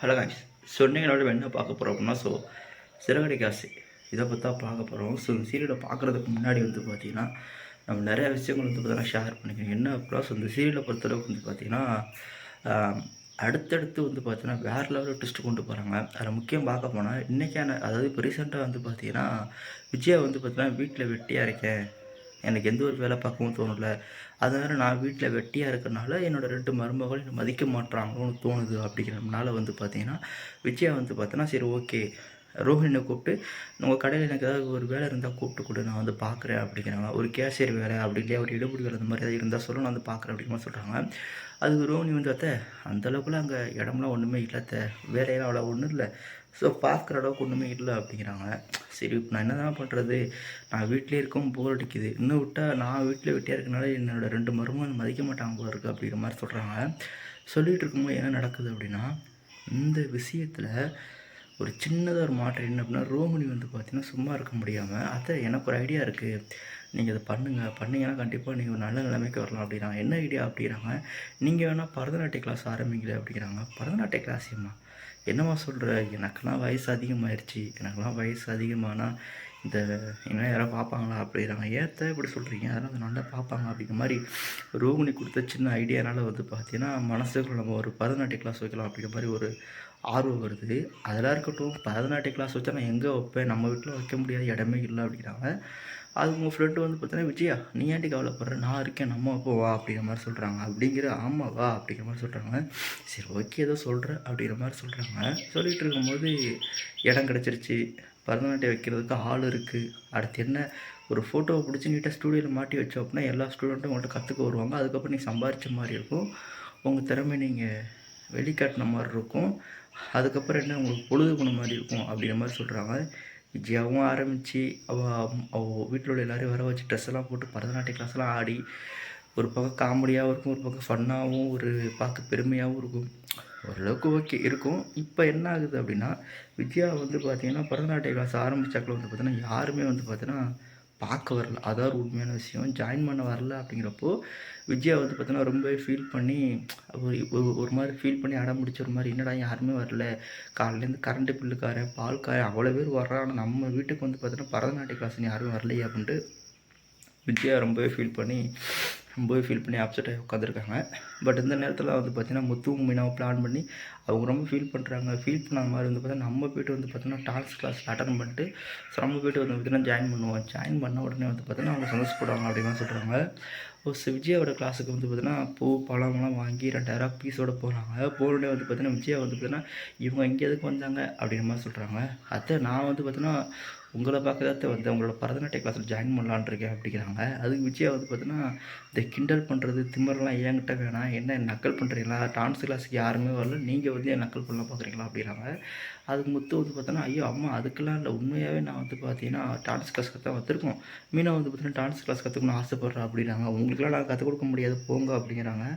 Hello guys. சொன்னீங்களோட என்ன பார்க்க போகிறோம் அப்படின்னா, சிறகடிக்க ஆசை இதை பற்றி தான் பார்க்க போகிறோம். இந்த சீரியலை பார்க்குறதுக்கு முன்னாடி பார்த்தீங்கன்னா, நம்ம நிறையா விஷயங்கள் பார்த்தீங்கன்னா ஷேர் பண்ணிக்கணும். என்ன அப்படின்னா, இந்த சீரியலை பொறுத்தளவுக்கு பார்த்தீங்கன்னா, அடுத்தடுத்து பார்த்தீங்கன்னா வேறு லெவலில் ட்விஸ்ட் கொண்டு போகிறாங்க. அதில் முக்கியம் பார்க்க போனால் இன்றைக்கான, அதாவது இப்போ ரீசெண்டாக பார்த்தீங்கன்னா, விஜயா பார்த்தீங்கன்னா வீட்டில் வெட்டியாக இருக்கேன், எனக்கு எந்த ஒரு வேலை பார்க்கவும் தோணலை, அதனால் நான் வீட்டில் வெட்டியாக இருக்கிறனால என்னோடய 2 மருமகள் என்னை மதிக்க மாட்டுறாங்களோன்னு தோணுது அப்படிங்கிறதுனால பார்த்தீங்கன்னா, விஜயா பார்த்தோன்னா சரி ஓகே, ரோஹிணியை கூப்பிட்டு உங்கள் கடையில் எனக்கு ஏதாவது ஒரு வேலை இருந்தால் கூப்பிட்டு கொடு, நான் பார்க்குறேன் அப்படிங்கிறாங்க. ஒரு கேஷியர் வேலை அப்படி இல்லையா, ஒரு எடுபடி வேலை இந்த மாதிரி ஏதாவது இருந்தால் சொல்ல, நான் பார்க்குறேன் அப்படிங்கிற மாதிரி சொல்கிறாங்க. அதுக்கு ரோஹிணி அத்தை அந்தளவுக்குலாம் அங்கே இடம்லாம் ஒன்றுமே இல்லை அத்தை, வேலையெல்லாம் அவ்வளோ ஒன்றும் இல்லை, ஸோ பார்க்குற அளவுக்கு ஒன்றுமே இல்லை அப்படிங்கிறாங்க. சரி இப்போ நான் என்ன தான் பண்ணுறது, நான் வீட்டிலே இருக்கவும் போர் அடிக்குது, இன்னும் விட்டால் நான் வீட்டில் வெட்டியாக இருக்கனால என்னோடய 2 மருமகன் மதிக்க மாட்டாங்க போல இருக்குது அப்படிங்கிற மாதிரி சொல்கிறாங்க. சொல்லிகிட்டு இருக்கும்போது என்ன நடக்குது அப்படின்னா, இந்த விஷயத்தில் ஒரு சின்னதாக ஒரு மாற்றம் என்ன அப்படின்னா, ரோமினி பார்த்தீங்கன்னா சும்மா இருக்க முடியாமல், அத்தை எனக்கு ஒரு ஐடியா இருக்குது, நீங்கள் இதை பண்ணிங்கன்னா கண்டிப்பாக நீங்கள் ஒரு நல்ல நிலைமைக்கு வரலாம் அப்படிங்கிறாங்க. என்ன ஐடியா அப்படிங்கிறாங்க, நீங்கள் வேணால் பரதநாட்டிய கிளாஸ் ஆரம்பிங்களே அப்படிங்கிறாங்க. பரதநாட்டிய கிளாஸுமா, என்னம்மா சொல்கிற, எனக்கெல்லாம் வயசு அதிகமாகிடுச்சு, எனக்கெல்லாம் வயசு அதிகமானால் இந்த என்ன யாராவது பார்ப்பாங்களா அப்படிங்கிறாங்க. ஏற்ற இப்படி சொல்கிறீங்க, அதெல்லாம் நல்லா பார்ப்பாங்க அப்படிங்கிற மாதிரி ரோகிணி கொடுத்த சின்ன ஐடியானால் பார்த்தீங்கன்னா, மனசுக்குள்ள நம்ம ஒரு பரதநாட்டிய கிளாஸ் வைக்கலாம் அப்படிங்கிற மாதிரி ஒரு ஆர்வம் வருது. அதெல்லாம் இருக்கட்டும், பரதநாட்டிய கிளாஸ் வச்சா நான் எங்கே வைப்பேன், நம்ம வீட்டில் வைக்க முடியாத இடமே இல்லை அப்படிங்கிறாங்க. அது உங்கள் ஃப்ரெண்டு பார்த்தீங்கன்னா, விஜயா நீ ஏன்டி கவலைப்படுற, நான் இருக்கேன், நம்ம அப்போ வா அப்படிங்கிற மாதிரி சொல்கிறாங்க. அப்படிங்கிற ஆமாம் வா அப்படிங்கிற மாதிரி சொல்கிறாங்க. சரி ஓகே ஏதோ சொல்கிறேன் அப்படிங்கிற மாதிரி சொல்கிறாங்க. சொல்லிகிட்டு இருக்கும்போது இடம் கிடச்சிருச்சு, பரதநாட்டியம் வைக்கிறதுக்கு ஆள் இருக்குது. அடுத்து என்ன, ஒரு ஃபோட்டோவை பிடிச்சி நீட்டாக ஸ்டூடியோவில் மாட்டி வச்சோம் அப்படின்னா எல்லா ஸ்டூடெண்ட்டும் உங்கள்கிட்ட கற்றுக்க வருவாங்க. அதுக்கப்புறம் நீங்கள் சம்பாதிச்ச மாதிரி இருக்கும், உங்கள் திறமை நீங்கள் வெளிக்காட்டின மாதிரி இருக்கும், அதுக்கப்புறம் என்ன உங்களுக்கு பொழுதுபோன மாதிரி இருக்கும் அப்படிங்கிற மாதிரி சொல்கிறாங்க. விஜயாவும் ஆரம்பித்து அவள் வீட்டில் உள்ள எல்லோரையும் வர வச்சு ட்ரெஸ் எல்லாம் போட்டு பரதநாட்டிய கிளாஸ்லாம் ஆடி, ஒரு பக்கம் காமெடியாகவும் இருக்கும், ஒரு பக்கம் ஃபன்னாகவும், ஒரு பார்க்க பெருமையாகவும் இருக்கும், ஓரளவுக்கு ஓகே இருக்கும். இப்போ என்ன ஆகுது அப்படின்னா, விஜயா பார்த்திங்கன்னா பரதநாட்டிய கிளாஸ் ஆரம்பித்தாக்கில் பார்த்திங்கன்னா யாருமே பார்த்திங்கன்னா பார்க்க வரல. அதாவது உண்மையான விஷயம், ஜாயின் பண்ண வரல. அப்படிங்கிறப்போ விஜயா பார்த்தீங்கன்னா ரொம்பவே ஃபீல் பண்ணி ஒரு மாதிரி ஃபீல் பண்ணி அடம் பிடிச்ச ஒரு மாதிரி, என்னடா யாருமே வரல, காலையிலேருந்து கரண்ட்டு பில்லுக்காரன் பால்காரன் அவ்வளோ பேர் வர்றாங்க, நம்ம வீட்டுக்கு பார்த்தீங்கன்னா பரதநாட்டிய கிளாஸ் யாரும் வரலையே அப்படின்ட்டு விஜயா ரொம்பவே ஃபீல் பண்ணி அப்செட் ஆகி உட்காந்துருக்காங்க. பட் இந்த நேரத்தில் பார்த்திங்கன்னா முத்துவும் மீனாவும் பிளான் பண்ணி அவங்க ரொம்ப ஃபீல் பண்ணுறாங்க. ஃபீல் பண்ணாத மாதிரி பார்த்தீங்கன்னா நம்ம போய்ட்டு பார்த்திங்கன்னா டான்ஸ் கிளாஸ் அட்டன் பண்ணிட்டு நம்ம போய்ட்டு பார்த்திங்கன்னா ஜாயின் பண்ணுவோம். ஜாயின் பண்ண உடனே பார்த்திங்கன்னா அவங்க சந்தோஷப்படுவாங்க அப்படின்னு சொல்கிறாங்க. விஜயாவோட கிளாஸுக்கு பார்த்திங்கன்னா பூ பழம்லாம் வாங்கி 2000 பீஸோடு போகிறாங்க. போனோடனே பார்த்திங்கன்னா விஜயா பார்த்திங்கன்னா இவங்க இங்கே எதுக்கு வந்தாங்க அப்படிங்கிற மாதிரி சொல்கிறாங்க. அதை நான் பார்த்திங்கன்னா உங்களை பார்க்க தான் வந்தேன், உங்களோட பரதநாட்டிய கிளாஸில் ஜாயின் பண்ணலான் இருக்கேன் அப்படிங்கிறாங்க. அதுக்கு விஜயா பார்த்தீங்கன்னா இந்த கிண்டல் பண்ணுறது திமிரெலாம் என்கிட்ட வேணாம், என்ன நக்கல் பண்ணுறீங்களா, டான்ஸ் கிளாஸுக்கு யாருமே வரல, நீங்கள் என் நக்கல் பண்ணலாம் பார்க்குறீங்களா அப்படிங்கிறாங்க. அதுக்கு முத்து பார்த்தோன்னா ஐயோ அம்மா அதுக்கெல்லாம் இல்லை, உண்மையாகவே நான் பார்த்தீங்கன்னா டான்ஸ் கிளாஸ் தான் வந்திருக்கோம், மீனா பார்த்தீங்கன்னா டான்ஸ் கிளாஸ் கற்றுக்கணும்னு ஆசைப்பட்றேன் அப்படிங்கிறாங்க. உங்களுக்குலாம் நான் கற்றுக் கொடுக்க முடியாது போங்க அப்படிங்கிறாங்க.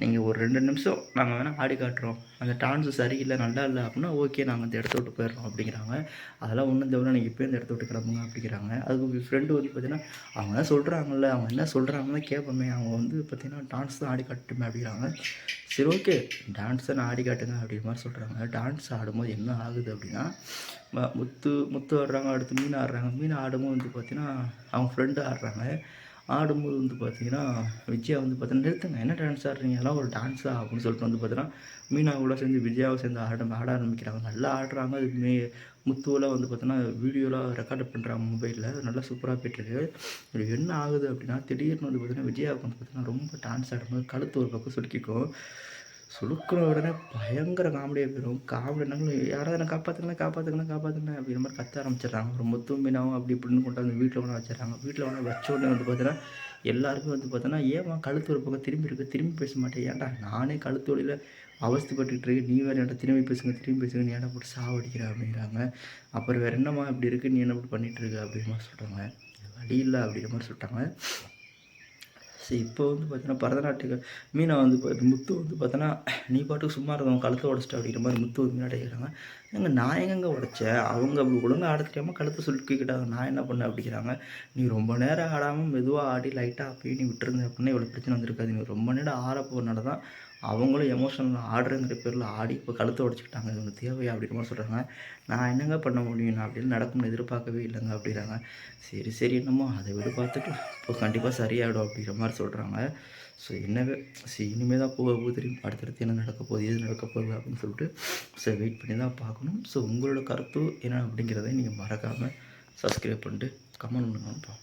நீங்கள் ஒரு 2 நிமிஷம் நாங்கள் வேணால் ஆடி காட்டுறோம், அந்த டான்ஸு சரியில்லை நல்லா இல்லை அப்படின்னா ஓகே நாங்கள் அந்த இடத்த விட்டு போயிடுறோம் அப்படிங்கிறாங்க. அதெல்லாம் ஒன்றும் தேவையில்ல, நீங்கள் இப்போயே இந்த இடத்த விட்டு கிளம்புங்க அப்படிங்கிறாங்க. அதுக்கு ஃப்ரெண்டு பார்த்தீங்கன்னா அவங்க தான் சொல்கிறாங்கல்ல, அவங்க என்ன சொல்கிறாங்கன்னு கேட்போமே, அவங்க பார்த்தீங்கன்னா டான்ஸ் தான் ஆடி காட்டுமே அப்படிங்கிறாங்க. சரி ஓகே டான்ஸை நான் ஆடி காட்டுங்க அப்படிங்கிற மாதிரி சொல்கிறாங்க. டான்ஸ் ஆடும்போது என்ன ஆகுது அப்படின்னா, முத்து ஆடுறாங்க, அடுத்து மீன் ஆடுறாங்க. மீன் ஆடும்போது பார்த்தீங்கன்னா அவங்க ஃப்ரெண்டு ஆடுறாங்க. ஆடும்போது பார்த்திங்கன்னா விஜயா பார்த்தீங்கன்னா நிறுத்துங்க, என்ன டான்ஸ் ஆடுறீங்க, எல்லாம் ஒரு டான்ஸா அப்படின்னு சொல்லிட்டு பார்த்தீங்கன்னா மீனாவோட சேர்ந்து விஜயாவை சேர்ந்து ஆட ஆரம்பிக்கிறாங்க. நல்லா ஆடுறாங்க. அது முத்துவெல்லாம் பார்த்தீங்கன்னா வீடியோலாம் ரெக்கார்டு பண்ணுறாங்க மொபைலில், நல்லா சூப்பராக போய்ட்டுருக்கு. இது என்ன ஆகுது அப்படின்னா, திடீர்னு பார்த்தீங்கன்னா விஜயாவுக்கு பார்த்தீங்கன்னா ரொம்ப டான்ஸ் ஆடும்போது கழுத்து ஒரு பக்கம் சுருக்கிக்கும். சுழுக்கிற உடனே பயங்கர காமெடியாக போயிடும். காமெடினாலும் யாராவது என்ன காப்பாற்றுங்க அப்படிங்கிற மாதிரி கத்த ஆரம்பிச்சிடுறாங்க. ஒரு முத்தும் மீனாவும் அப்படி இப்படின்னு கொண்டு வந்து வீட்டில் கொண்டு வச்சிடறாங்க. வீட்டில் கொண்டு வச்ச உடனே பார்த்தீங்கன்னா எல்லாருமே பார்த்தோன்னா ஏமா கழுத்து ஒரு பக்கம் திரும்பி பேச மாட்டேன், ஏன்டா நானே கழுத்து வழியில் அவஸ்தைப்பட்டுக்கிட்டு இருக்கேன், நீ வேறு ஏன்டா திரும்பி பேசுங்க நீ ஏன்டா போட்டு சாவடிக்கிற அப்படிங்கிறாங்க. அப்புறம் வேறு என்னம்மா இப்படி இருக்குது, நீ என்ன இப்படி பண்ணிகிட்டு இருக்க அப்படிங்கிற மாதிரி சொல்கிறாங்க. வழி இல்லை அப்படிங்கிற மாதிரி சொல்லிட்டாங்க. சரி இப்போ பார்த்தீங்கன்னா பரதநாட்டிய மீனா முத்து பார்த்தோன்னா நீ பாட்டுக்கு சும்மா இருந்தவங்க கழுத்தை உடச்சிட்டு அப்படிங்கிற மாதிரி முத்து மீனாட்ட கேட்குறாங்க. ஏங்க நான் எங்கெங்க உடைச்சேன், அவங்க அப்படி ஒழுங்காக ஆட தெரியாமல் கழுத்தை சுருக்கிக்கிட்டாங்க, நான் என்ன பண்ணேன் அப்படிங்கிறாங்க. நீ ரொம்ப நேரம் ஆடாமல் மெதுவாக ஆடி லைட்டாக அப்பயே நீ விட்டுருங்க அப்படின்னா இவ்வளோ பிரச்சனை வந்திருக்காது, நீ ரொம்ப நேரம் ஆட போகிறனால தான் அவங்களும் எமோஷனல் ஆடுறங்கிற பேரில் ஆடி இப்போ கழுத்த உடைச்சுக்கிட்டாங்க. இது உனக்கு தேவையா? அப்படின்ற மாரி சொல்கிறாங்க. நான் என்னங்க பண்ண முடியும்? நான் அப்படின்னு நடக்கும்னு எதிர்பார்க்கவே இல்லைங்க அப்படிங்கிறாங்க. சரி, சரி என்னமோ அதை விட பார்த்துக்கலாம். இப்போ கண்டிப்பாக சரியாயிடும் அப்படிங்கிற மாரி சொல்கிறாங்க. ஸோ என்னவே இனிமே தான் போக போக தெரியும். அடுத்தடுத்து என்ன நடக்க போகுது, ஏது நடக்க போகுது அப்படின்னு சொல்லிட்டு வெயிட் பண்ணி தான் பார்க்கணும். ஸோ உங்களோட கருத்து என்ன அப்படிங்கிறத நீங்கள் மறக்காமல் சப்ஸ்கிரைப் பண்ணிட்டு கமெண்ட் பண்ணுங்கப்பா.